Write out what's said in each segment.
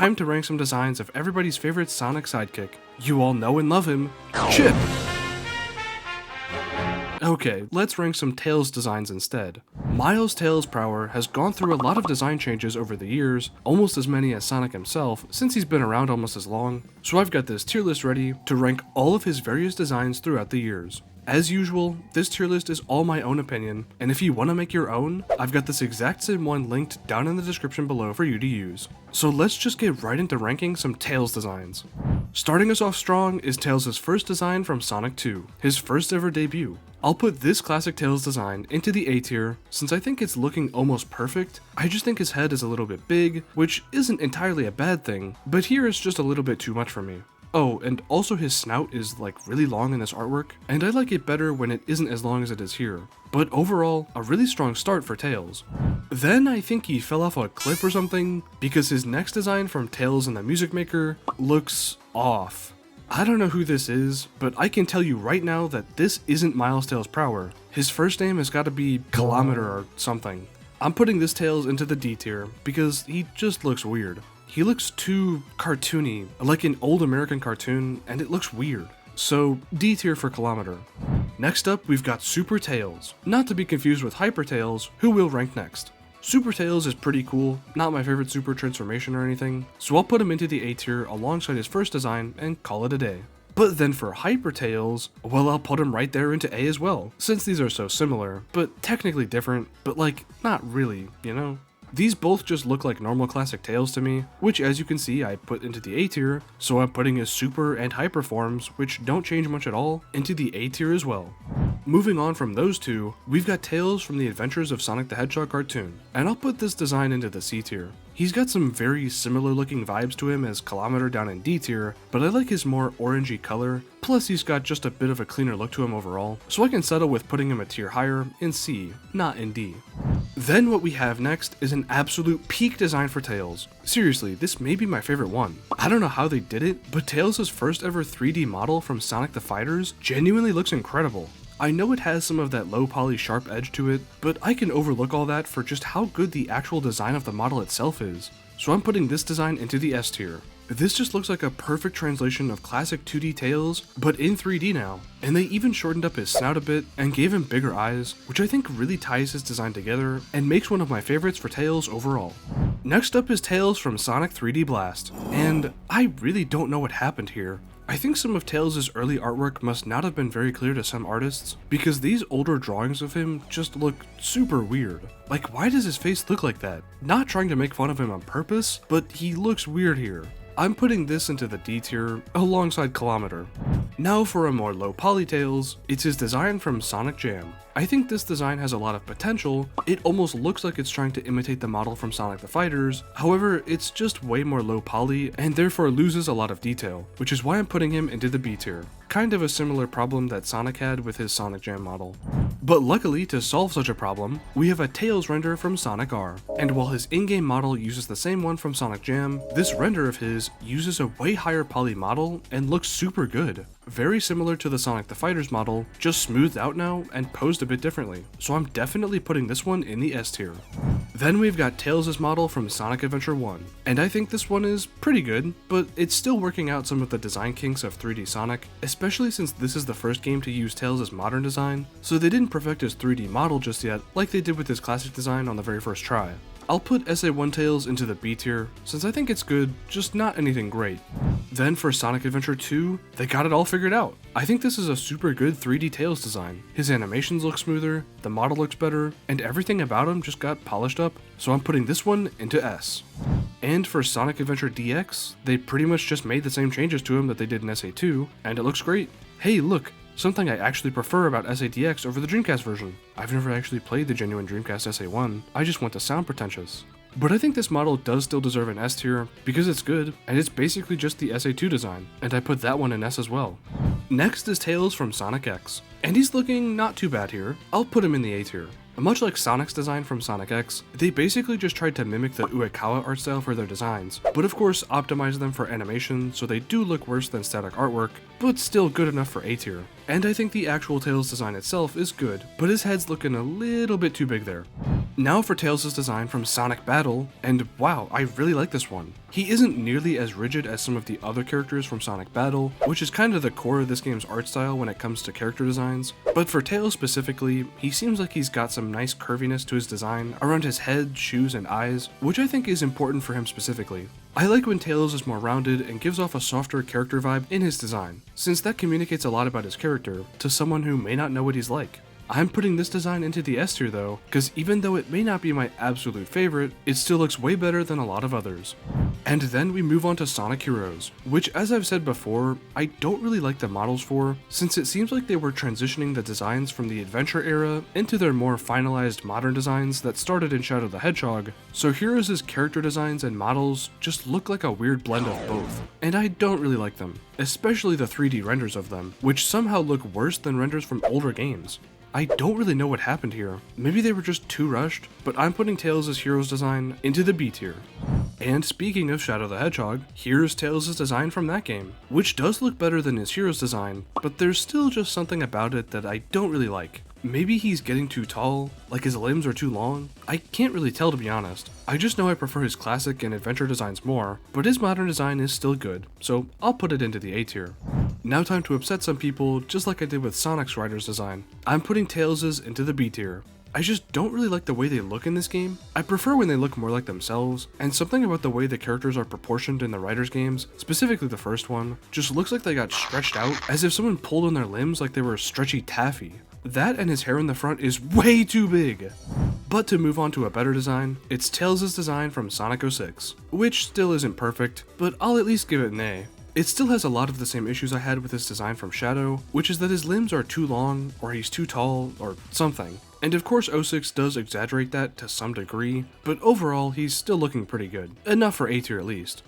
time to rank some designs of everybody's favorite Sonic sidekick. You all know and love him, Chip! Okay, let's rank some Tails designs instead. Miles Tails Prower has gone through a lot of design changes over the years, almost as many as Sonic himself, since he's been around almost as long, so I've got this tier list ready to rank all of his various designs throughout the years. As usual, this tier list is all my own opinion, and if you want to make your own, I've got this exact same one linked down in the description below for you to use. So let's just get right into ranking some Tails designs. Starting us off strong is Tails' first design from Sonic 2, his first ever debut. I'll put this classic Tails design into the A tier, since I think it's looking almost perfect. I just think his head is a little bit big, which isn't entirely a bad thing, but here it's just a little bit too much for me. Oh, and also his snout is like really long in this artwork, and I like it better when it isn't as long as it is here. But overall, a really strong start for Tails. Then I think he fell off a cliff or something, because his next design from Tails and the Music Maker looks off. I don't know who this is, but I can tell you right now that this isn't Miles Tails Prower. His first name has got to be Kilometer or something. I'm putting this Tails into the D tier, because he just looks weird. He looks too cartoony, like an old American cartoon, and it looks weird. So, D tier for Kilometer. Next up, we've got Super Tails. Not to be confused with Hyper Tails, who we'll rank next. Super Tails is pretty cool, not my favorite super transformation or anything, so I'll put him into the A tier alongside his first design and call it a day. But then for Hyper Tails, well, I'll put him right there into A as well, since these are so similar, but technically different, but like, not really, you know? These both just look like normal classic Tails to me, which as you can see I put into the A tier, so I'm putting his super and hyper forms, which don't change much at all, into the A tier as well. Moving on from those two, we've got Tails from the Adventures of Sonic the Hedgehog cartoon, and I'll put this design into the C tier. He's got some very similar looking vibes to him as Kilometer down in D tier, but I like his more orangey color, plus he's got just a bit of a cleaner look to him overall, so I can settle with putting him a tier higher in C, not in D. Then what we have next is an absolute peak design for Tails. Seriously, this may be my favorite one. I don't know how they did it, but Tails' first ever 3D model from Sonic the Fighters genuinely looks incredible. I know it has some of that low poly sharp edge to it, but I can overlook all that for just how good the actual design of the model itself is. So I'm putting this design into the S tier. This just looks like a perfect translation of classic 2D Tails, but in 3D now. And they even shortened up his snout a bit and gave him bigger eyes, which I think really ties his design together and makes one of my favorites for Tails overall. Next up is Tails from Sonic 3D Blast, and I really don't know what happened here. I think some of Tails' early artwork must not have been very clear to some artists, because these older drawings of him just look super weird. Like, why does his face look like that? Not trying to make fun of him on purpose, but he looks weird here. I'm putting this into the D tier alongside Kilometer. Now for a more low poly Tails, it's his design from Sonic Jam. I think this design has a lot of potential. It almost looks like it's trying to imitate the model from Sonic the Fighters, however it's just way more low poly and therefore loses a lot of detail, which is why I'm putting him into the B tier. Kind of a similar problem that Sonic had with his Sonic Jam model. But luckily, to solve such a problem, we have a Tails render from Sonic R. And while his in-game model uses the same one from Sonic Jam, this render of his uses a way higher poly model and looks super good. Very similar to the Sonic the Fighters model, just smoothed out now and posed a bit differently, so I'm definitely putting this one in the S tier. Then we've got Tails' model from Sonic Adventure 1, and I think this one is pretty good, but it's still working out some of the design kinks of 3D Sonic, especially since this is the first game to use Tails' modern design, so they didn't perfect his 3D model just yet like they did with his classic design on the very first try. I'll put SA1 Tails into the B tier, since I think it's good, just not anything great. Then for Sonic Adventure 2, they got it all figured out. I think this is a super good 3D Tails design. His animations look smoother, the model looks better, and everything about him just got polished up, so I'm putting this one into S. And for Sonic Adventure DX, they pretty much just made the same changes to him that they did in SA2, and it looks great. Hey look, something I actually prefer about SA-DX over the Dreamcast version. I've never actually played the genuine Dreamcast SA1, I just want to sound pretentious. But I think this model does still deserve an S tier, because it's good, and it's basically just the SA2 design, and I put that one in S as well. Next is Tails from Sonic X, and he's looking not too bad here. I'll put him in the A tier. Much like Sonic's design from Sonic X, they basically just tried to mimic the Uekawa art style for their designs, but of course optimized them for animation so they do look worse than static artwork, but still good enough for A tier. And I think the actual Tails design itself is good, but his head's looking a little bit too big there. Now for Tails' design from Sonic Battle, and wow, I really like this one. He isn't nearly as rigid as some of the other characters from Sonic Battle, which is kind of the core of this game's art style when it comes to character designs, but for Tails specifically, he seems like he's got some nice curviness to his design around his head, shoes, and eyes, which I think is important for him specifically. I like when Tails is more rounded and gives off a softer character vibe in his design, since that communicates a lot about his character to someone who may not know what he's like. I'm putting this design into the S tier though, because even though it may not be my absolute favorite, it still looks way better than a lot of others. And then we move on to Sonic Heroes, which as I've said before, I don't really like the models for, since it seems like they were transitioning the designs from the adventure era into their more finalized modern designs that started in Shadow the Hedgehog, so Heroes' character designs and models just look like a weird blend of both, and I don't really like them, especially the 3D renders of them, which somehow look worse than renders from older games. I don't really know what happened here. Maybe they were just too rushed, but I'm putting Tails' Heroes design into the B tier. And speaking of Shadow the Hedgehog, here's Tails' design from that game, which does look better than his Heroes design, but there's still just something about it that I don't really like. Maybe he's getting too tall, like his limbs are too long. I can't really tell, to be honest. I just know I prefer his classic and adventure designs more, but his modern design is still good, so I'll put it into the A tier. Now time to upset some people, just like I did with Sonic's Rider's design. I'm putting Tails' into the B tier. I just don't really like the way they look in this game. I prefer when they look more like themselves, and something about the way the characters are proportioned in the Riders games, specifically the first one, just looks like they got stretched out, as if someone pulled on their limbs like they were stretchy taffy. That and his hair in the front is way too big! But to move on to a better design, it's Tails' design from Sonic 06, which still isn't perfect, but I'll at least give it an A. It still has a lot of the same issues I had with his design from Shadow, which is that his limbs are too long, or he's too tall, or something. And of course 06 does exaggerate that to some degree, but overall he's still looking pretty good. Enough for A tier at least.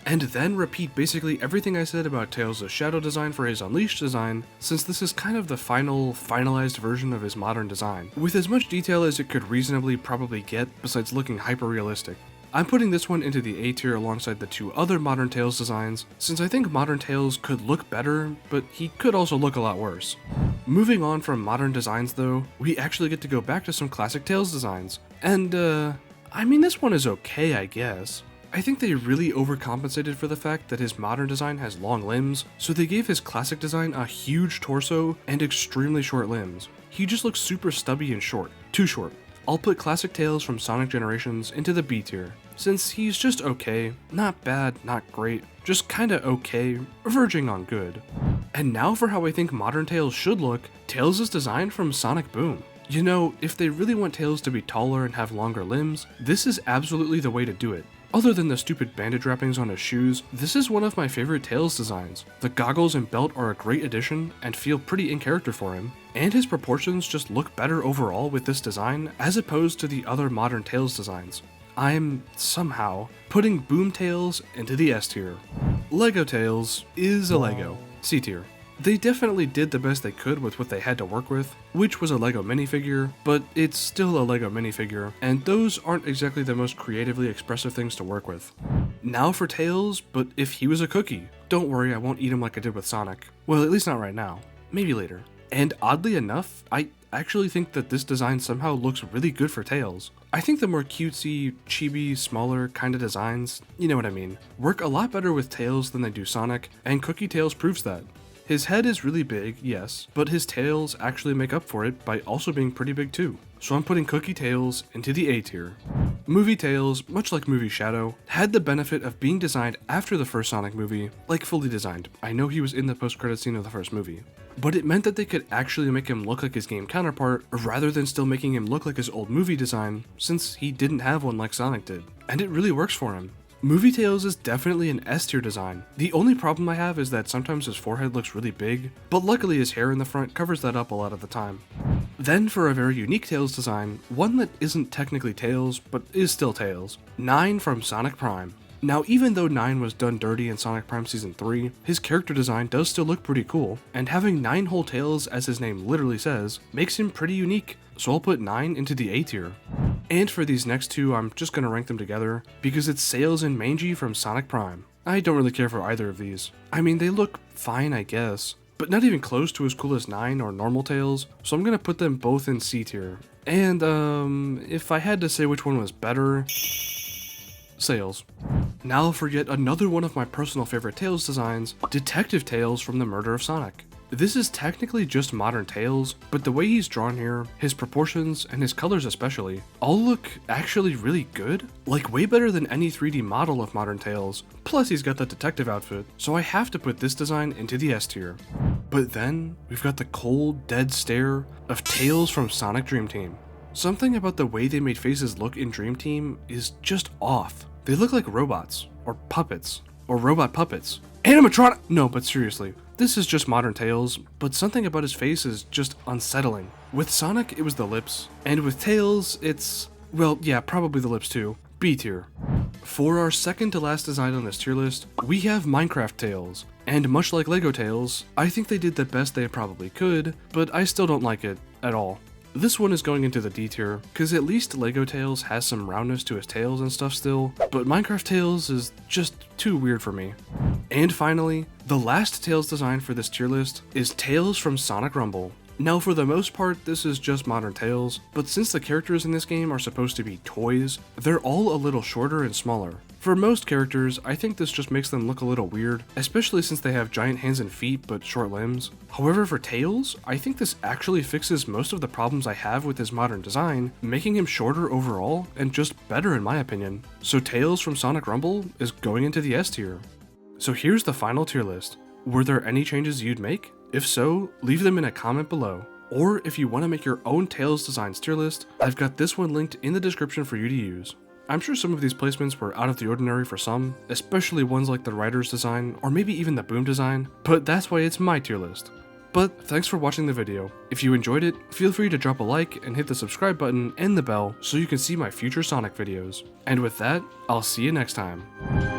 And then repeat basically everything I said about Tails' Shadow design for his Unleashed design, since this is kind of the finalized version of his modern design, with as much detail as it could reasonably probably get besides looking hyper-realistic. I'm putting this one into the A tier alongside the two other modern Tails designs, since I think modern Tails could look better, but he could also look a lot worse. Moving on from modern designs though, we actually get to go back to some classic Tails designs, and I mean this one is okay I guess. I think they really overcompensated for the fact that his modern design has long limbs, so they gave his classic design a huge torso and extremely short limbs. He just looks super stubby and short, too short. I'll put classic Tails from Sonic Generations into the B tier, since he's just okay, not bad, not great, just kinda okay, verging on good. And now for how I think modern Tails should look, Tails' design from Sonic Boom. You know, if they really want Tails to be taller and have longer limbs, this is absolutely the way to do it. Other than the stupid bandage wrappings on his shoes, this is one of my favorite Tails designs. The goggles and belt are a great addition and feel pretty in character for him, and his proportions just look better overall with this design as opposed to the other modern Tails designs. I'm, somehow, putting Boom Tails into the S tier. Lego Tails is a Lego, C tier. They definitely did the best they could with what they had to work with, which was a Lego minifigure, but it's still a Lego minifigure, and those aren't exactly the most creatively expressive things to work with. Now for Tails, but if he was a cookie. Don't worry, I won't eat him like I did with Sonic. Well, at least not right now. Maybe later. And oddly enough, I actually think that this design somehow looks really good for Tails. I think the more cutesy, chibi, smaller kind of designs, you know what I mean, work a lot better with Tails than they do Sonic, and Cookie Tails proves that. His head is really big, yes, but his tails actually make up for it by also being pretty big too. So I'm putting Cookie Tails into the A tier. Movie Tails, much like Movie Shadow, had the benefit of being designed after the first Sonic movie, like fully designed. I know he was in the post-credit scene of the first movie. But it meant that they could actually make him look like his game counterpart, rather than still making him look like his old movie design, since he didn't have one like Sonic did. And it really works for him. Movie Tails is definitely an S tier design. The only problem I have is that sometimes his forehead looks really big, but luckily his hair in the front covers that up a lot of the time. Then for a very unique Tails design, one that isn't technically Tails, but is still Tails, 9 from Sonic Prime. Now even though 9 was done dirty in Sonic Prime Season 3, his character design does still look pretty cool, and having 9 whole tails, as his name literally says, makes him pretty unique, so I'll put 9 into the A tier. And for these next two, I'm just gonna rank them together, because it's Sails and Mangy from Sonic Prime. I don't really care for either of these. I mean, they look fine I guess, but not even close to as cool as 9 or normal Tails, so I'm gonna put them both in C tier. And if I had to say which one was better, Tails. Now for yet another one of my personal favorite Tails designs, Detective Tails from The Murder of Sonic. This is technically just modern Tails, but the way he's drawn here, his proportions, and his colors especially, all look actually really good. Like way better than any 3D model of modern Tails, plus he's got the detective outfit, so I have to put this design into the S tier. But then, we've got the cold, dead stare of Tails from Sonic Dream Team. Something about the way they made faces look in Dream Team is just off. They look like robots, or puppets, or robot puppets. Animatronic! No, but seriously, this is just modern Tails, but something about his face is just unsettling. With Sonic, it was the lips, and with Tails, it's, well, yeah, probably the lips too. B tier. For our second to last design on this tier list, we have Minecraft Tails, and much like Lego Tails, I think they did the best they probably could, but I still don't like it at all. This one is going into the D tier, cause at least Lego Tails has some roundness to his tails and stuff still, but Minecraft Tails is just too weird for me. And finally, the last Tails design for this tier list is Tails from Sonic Rumble. Now for the most part, this is just modern Tails, but since the characters in this game are supposed to be toys, they're all a little shorter and smaller. For most characters, I think this just makes them look a little weird, especially since they have giant hands and feet but short limbs. However, for Tails, I think this actually fixes most of the problems I have with his modern design, making him shorter overall and just better in my opinion. So Tails from Sonic Rumble is going into the S tier. So here's the final tier list. Were there any changes you'd make? If so, leave them in a comment below. Or if you want to make your own Tails designs tier list, I've got this one linked in the description for you to use. I'm sure some of these placements were out of the ordinary for some, especially ones like the Rider's design, or maybe even the Boom design, but that's why it's my tier list. But thanks for watching the video. If you enjoyed it, feel free to drop a like and hit the subscribe button and the bell so you can see my future Sonic videos. And with that, I'll see you next time.